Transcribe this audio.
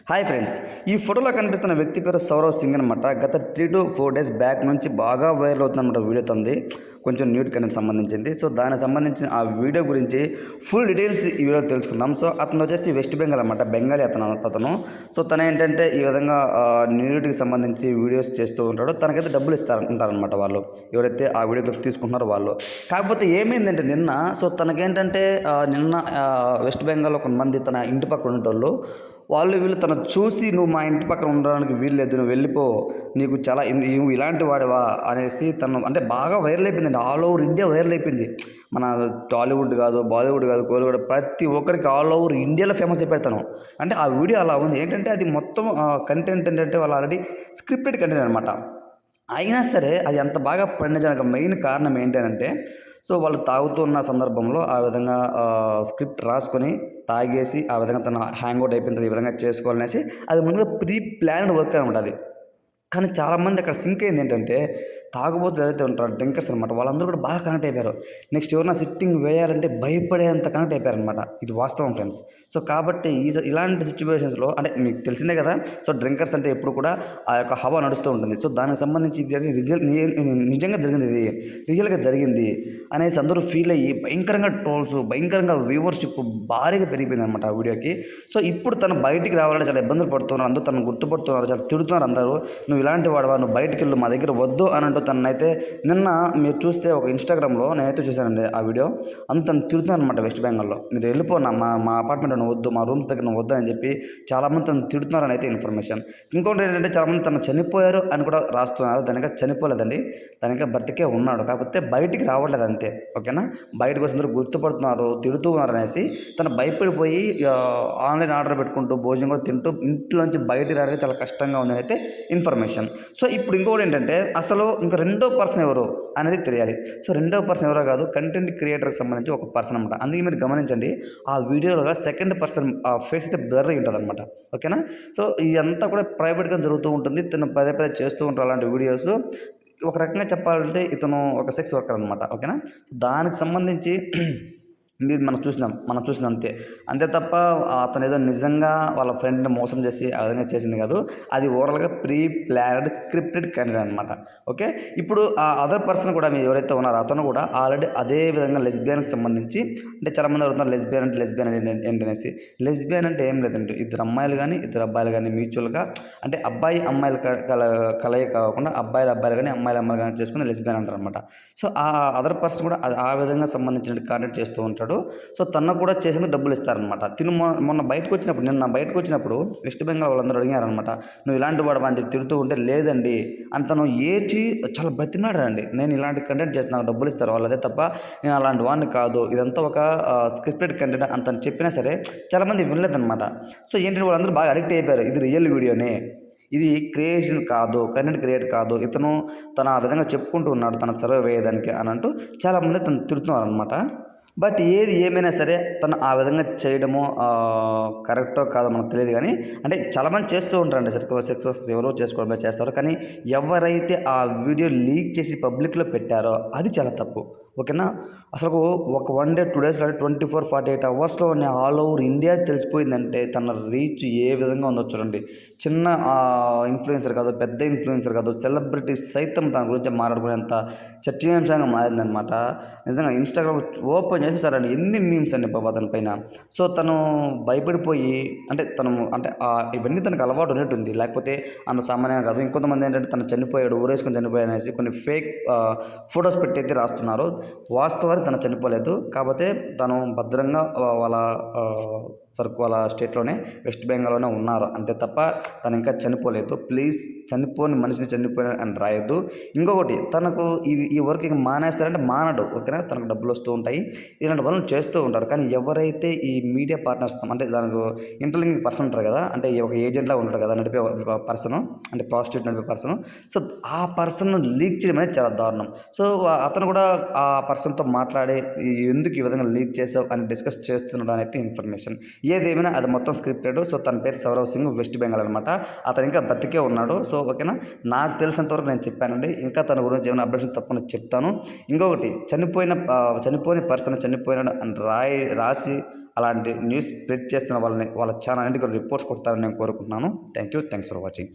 Hi friends, ఈ ఫోటోలో కనిపిస్తున్న వ్యక్తి పేరు సౌరవ్ సింగ్ అనమాట. గత 3 to 4 డేస్ బ్యాక్ నుంచి బాగా వైరల్ అవుతుందన్నమాట. వీడియో తంది కొంచెం న్యూడ్ కంటెంట్ సంబంధించింది. సో దానికి సంబంధించిన ఆ వీడియో గురించి ఫుల్ డీటెయిల్స్ ఈ వీడియో తెలుసుకుందాం. సో అతను వచ్చేసి వెస్ట్ బెంగాల్ అనమాట, బెంగాలీ అతను. సో తను ఏంటంటే ఈ విధంగా న్యూడిటీకి సంబంధించి వీడియోస్ చేస్తూ ఉంటాడు. తనకైతే డబ్బులు ఉంటారనమాట వాళ్ళు, ఎవరైతే ఆ వీడియో క్లిప్స్ తీసుకుంటున్నారో వాళ్ళు. కాకపోతే ఏమైందంటే నిన్న, సో తనకేంటంటే నిన్న వెస్ట్ బెంగాల్లో కొంతమంది తన ఇంటి పక్కన ఉండేటోళ్ళు వీళ్ళు తను చూసి, నువ్వు మా ఇంటి పక్కన ఉండడానికి వీల్లేదు, నువ్వు వెళ్ళిపో, నీకు చాలా నువ్వు ఇలాంటి వాడివా అనేసి తను అంటే బాగా వైరల్ అయిపోయిందండి. ఆల్ ఓవర్ ఇండియా వైరల్ అయిపోయింది. మన టాలీవుడ్ కాదు, బాలీవుడ్ కాదు, కోలీవుడ్, ప్రతి ఒక్కరికి ఆల్ ఓవర్ ఇండియాలో ఫేమస్ అయిపోతాను. అంటే ఆ వీడియో అలా ఉంది. ఏంటంటే అది మొత్తం కంటెంట్ ఏంటంటే వాళ్ళు ఆల్రెడీ స్క్రిప్టెడ్ కంటెంట్ అనమాట. అయినా సరే అది అంత బాగా పండించడానికి మెయిన్ కారణం ఏంటంటే, సో వాళ్ళు తాగుతున్న సందర్భంలో ఆ విధంగా స్క్రిప్ట్ రాసుకొని తాగేసి ఆ విధంగా తన హ్యాంగ్ అవుట్ అయిపోయింది, ఈ విధంగా చేసుకోవాలనేసి అది ముందుగా ప్రీ ప్లాన్డ్ వర్క్ అనమాట అది. కానీ చాలామంది అక్కడ సింక్ అయింది ఏంటంటే, తాగుబోతులు ఎవరైతే ఉంటారో డ్రింకర్స్ అనమాట, వాళ్ళందరూ కూడా బాగా కనెక్ట్ అయిపోయారు. నెక్స్ట్ ఎవరైనా సిట్టింగ్ వేయాలంటే భయపడేంత కనెక్ట్ అయిపోయారనమాట. ఇది వాస్తవం ఫ్రెండ్స్. సో కాబట్టి ఇలాంటి సిచ్యువేషన్స్లో అంటే మీకు తెలిసిందే కదా, సో డ్రింకర్స్ అంటే ఎప్పుడు కూడా ఆ యొక్క హవా నడుస్తూ ఉంటుంది. సో దానికి సంబంధించి నిజంగా జరిగింది, ఇది రియల్గా జరిగింది అనేసి అందరూ ఫీల్ అయ్యి భయంకరంగా ట్రోల్స్, భయంకరంగా వ్యూవర్షిప్ భారీగా పెరిగిపోయింది అనమాట ఆ వీడియోకి. సో ఇప్పుడు తను బయటికి రావాలంటే చాలా ఇబ్బందులు పడుతున్నారు, అందరూ తను గుర్తుపడుతున్నారు, చాలా తిడుతున్నారు అందరూ. నువ్వు ఇలాంటి వాడవా, నువ్వు బయటికి వెళ్ళు, మా దగ్గర వద్దు అని అంటూ తనైతే నిన్న మీరు చూస్తే ఒక ఇన్స్టాగ్రామ్లో నేనైతే చూశానండి ఆ వీడియో. అందుకు తను తిడుతున్నాను అనమాట వెస్ట్ బెంగాల్లో. మీరు వెళ్ళిపోనా, మా అపార్ట్మెంట్ నువ్వు వద్దు, మా రూమ్స్ దగ్గర నువ్వు వద్దు అని చెప్పి చాలామంది తను తిడుతున్నారని అయితే ఇన్ఫర్మేషన్. ఇంకోటి ఏంటంటే చాలామంది తను చనిపోయారు అని కూడా రాస్తున్నారు. దానిక చనిపోలేదండి, దానిక బ్రతికే ఉన్నాడు, కాకపోతే బయటికి రావట్లేదు అంతే. ఓకేనా, బయటకు వచ్చి అందరూ గుర్తుపడుతున్నారు, తిడుతూ ఉన్నారు అనేసి తను భయపడిపోయి ఆన్లైన్ ఆర్డర్ పెట్టుకుంటూ భోజనం కూడా తింటూ ఇంట్లోంచి బయటికి రావడానికి చాలా కష్టంగా ఉందని అయితే ఇన్ఫర్మేషన్. సో ఇప్పుడు ఇంకోటి ఏంటంటే, అసలు ఇంకా రెండో పర్సన్ ఎవరు అనేది తెలియాలి. సో రెండో పర్సన్ ఎవరో కాదు, కంటెంట్ క్రియేటర్కి సంబంధించి ఒక పర్సన్ అనమాట. అందుకే మీరు గమనించండి, ఆ వీడియోలో సెకండ్ పర్సన్ ఆ ఫేస్ అయితే బ్లర్ అయి ఉంటుంది అనమాట. ఓకేనా, సో ఇదంతా కూడా ప్రైవేట్గా జరుగుతూ ఉంటుంది. తను పదే చేస్తూ ఉంటారు అలాంటి వీడియోస్. ఒక రకంగా చెప్పాలంటే ఇతను ఒక సెక్స్ వర్కర్ అనమాట. ఓకేనా, దానికి సంబంధించి మీరు మనం చూసినాం అంతే తప్ప అతను ఏదో నిజంగా వాళ్ళ ఫ్రెండ్ని మోసం చేసి ఆ విధంగా చేసింది కాదు. అది ఓవరాల్గా ప్రీ ప్లాన్డ్ స్క్రిప్టెడ్ కంటెంట్ అనమాట. ఓకే, ఇప్పుడు ఆ అదర్ పర్సన్ కూడా మీరు ఎవరైతే ఉన్నారో అతను కూడా ఆల్రెడీ అదే విధంగా లెస్బియన్కి సంబంధించి, అంటే చాలామంది అడుగుతున్నారు లెస్బియన్ ఏంటనేసి. లెస్బియన్ అంటే ఏం లేదండి, ఇద్దరు అమ్మాయిలు కానీ ఇద్దరు అబ్బాయిలు కానీ మ్యూచువల్గా, అంటే అబ్బాయి అమ్మాయిలు కలయిక కాకుండా అబ్బాయిలు కానీ అమ్మాయిలు కానీ చేసుకుని లెస్బియన్ అంటారు అనమాట. సో ఆ అదర్ పర్సన్ కూడా ఆ విధంగా సంబంధించిన కాంటెంట్ చేస్తూ ఉంటాడు. సో తను కూడా చేసేందుకు డబ్బులు ఇస్తారనమాట. మొన్న నిన్న బయటకు వచ్చినప్పుడు వెస్ట్ బెంగాల్ వాళ్ళందరూ అడిగారనమాట, నువ్వు ఇలాంటి వాడు అని తిడుతూ ఉంటే, లేదండి అని తను ఏడ్చి చాలా బ్రతిమాడాడండి. నేను ఇలాంటి కంటెంట్ చేస్తున్నాను, డబ్బులు ఇస్తారు వాళ్ళు, అదే తప్ప నేను అలాంటి వాడిని కాదు, ఇదంతా ఒక స్క్రిప్టెడ్ కంటెంట్ అని తను చెప్పినా సరే చాలామంది వినలేదనమాట. సో ఏంటంటే వాళ్ళందరూ బాగా అడిక్ట్ అయిపోయారు, ఇది రియల్ వీడియోనే, ఇది క్రియేషన్ కాదు, కంటెంట్ క్రియేట్ కాదు, ఇతను తన ఆ విధంగా చెప్పుకుంటూ ఉన్నాడు తన సర్వే వేయడానికి అని అంటూ చాలామంది తను తిడుతున్నారు అనమాట. బట్ ఏది ఏమైనా సరే తను ఆ విధంగా చేయడము కరెక్టో కాదో మనకు తెలియదు. కానీ అంటే చాలామంది చేస్తూ ఉంటారండి, సెక్స్ వర్క్స్ ఎవరో చేసుకోవడమే చేస్తారు. కానీ ఎవరైతే ఆ వీడియో లీక్ చేసి పబ్లిక్లో పెట్టారో అది చాలా తప్పు. ఓకేనా, అసలు ఒక 1 day 2 days 24-48 అవర్స్లో ఆల్ ఓవర్ ఇండియా తెలిసిపోయిందంటే తన రీచ్ ఏ విధంగా ఉందో చూడండి. చిన్న ఇన్ఫ్లుయెన్సర్ కాదు, పెద్ద ఇన్ఫ్లుయెన్సర్ కాదు, సెలబ్రిటీస్ సైతం తన గురించి మాట్లాడుకునేంత చర్చనీయాంశంగా మారిందనమాట. నిజంగా ఇన్స్టాగ్రామ్ ఓపెన్ చేసేసారండి, ఎన్ని మీమ్స్ అండి బాబా తన పైన. సో తను భయపడిపోయి, అంటే ఇవన్నీ తనకు అలవాటు ఉన్నట్టుంది, లేకపోతే అంత సామాన్యంగా కాదు. ఇంకొంతమంది ఏంటంటే తను చనిపోయాడు, ఊరేసుకొని చనిపోయాడు అనేసి కొన్ని ఫేక్ ఫొటోస్ పెట్టి అయితే రాస్తున్నారు. వాస్తవానికి తను చనిపోలేదు, కాకపోతే తను భద్రంగా వాళ్ళ స్టేట్లోనే వెస్ట్ బెంగాల్లోనే ఉన్నారు అంతే తప్ప తను ఇంకా చనిపోలేదు. ప్లీజ్, చనిపోని మనిషిని చనిపోయిన అని రాయొద్దు. ఇంకొకటి, తనకు ఈ వర్క్ ఇంకా మానేస్తారంటే మానడు. ఓకేనా, తనకు డబ్బులు వస్తూ ఉంటాయి, ఇలాంటి పనులు చేస్తూ ఉంటారు. కానీ ఎవరైతే ఈ మీడియా పార్ట్నర్స్, అంటే దానికి ఇంటర్లింకింగ్ పర్సన్ ఉంటారు కదా, అంటే ఒక ఏజెంట్లా ఉంటారు కదా నడిపే పర్సన్, అంటే ప్రాస్టిట్యూట్ నడిపే పర్సన్, సో ఆ పర్సన్ లీక్ చేయడం అనేది చాలా దారుణం. సో అతను కూడా ఆ పర్సన్తో మాట్లాడి ఎందుకు ఈ విధంగా లీక్ చేసావు అని డిస్కస్ చేస్తున్నాడు అనేది ఇన్ఫర్మేషన్. ఏదేమైనా అది మొత్తం స్క్రిప్టెడ్. సో తన పేరు సౌరవ్ సింగ్, వెస్ట్ బెంగాల్ అనమాట. అతను ఇంకా బతికే ఉన్నాడు. సో ఓకేనా, నాకు తెలిసినంతవరకు నేను చెప్పానండి. ఇంకా తన గురించి ఏమైనా అప్డేషన్ తప్పకుండా చెప్తాను. ఇంకొకటి, చనిపోని పర్సన్ చనిపోయినాడు అని రాసి అలాంటి న్యూస్ స్ప్రెడ్ చేస్తున్న వాళ్ళని వాళ్ళ ఛానల్ అన్నిటి కూడా రిపోర్ట్స్ కొడతారని నేను కోరుకుంటున్నాను. Thanks for watching.